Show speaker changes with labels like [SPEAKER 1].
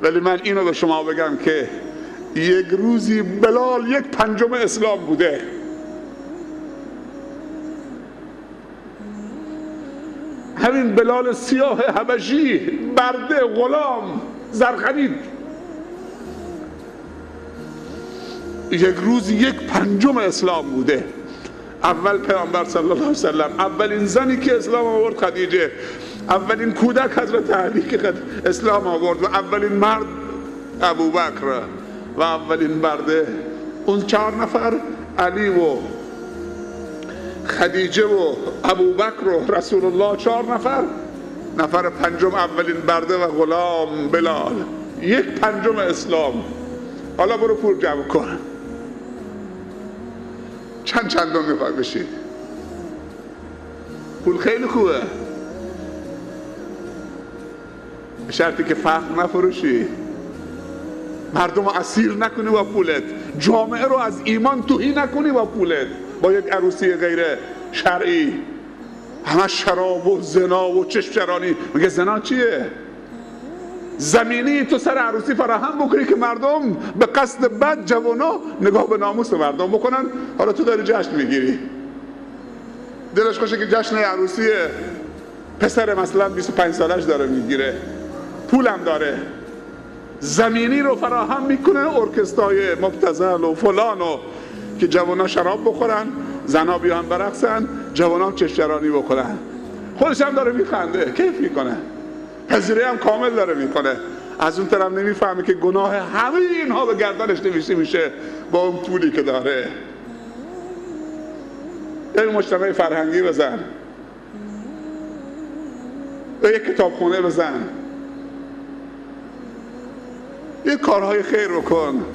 [SPEAKER 1] ولی من اینو به شما بگم که یک روزی بلال 1/5 اسلام بوده. همین بلال سیاه حبشی، برده، غلام، زرخرید، یک روزی 1/5 اسلام بوده. اول پیامبر صلی الله علیه وسلم، اولین زنی که اسلام آورد خدیجه، اولین کودک حضرت علی که اسلام آورد و اولین مرد ابوبکر و اولین برده. اون 4 نفر، علی و خدیجه و ابوبکر و رسول الله 4 نفر. نفر 5 اولین برده و غلام بلال، 1/5 اسلام. حالا برو پول جمع کن. چندم میخوای بشی؟ پول خیلی خوبه، به شرطی که فقر نفروشی، مردم رو اسیر نکنی با پولت، جامعه رو از ایمان توهی نکنی با پولت، با یک عروسی غیر شرعی. همه شراب و زنا و چشمچرانی. میگه زنا چیه؟ زمینی تو سر عروسی فراهم بکنی که مردم به قصد بد جوانا نگاه به ناموس مردم بکنن. حالا تو داری جشن میگیری، دلش خوشه که جشن عروسی پسر مثلا 25 سالش داره میگیره، پولم داره. زمینی رو فراهم میکنه، ارکسترای مبتذل و فلان و که جوانا شراب بخورن، زنا بیان برقصن، جوانا چشمچرانی بکنن. خودش هم داره میخنده، کیف میکنه، پذیره هم کامل داره میکنه. از اون طرف نمیفهمه که گناه همه اینها به گردنش نوشته میشه با اون پولی که داره. یک مجتمع فرهنگی بزن، یک کتابخونه بزن، یک کارهای خیر بکن.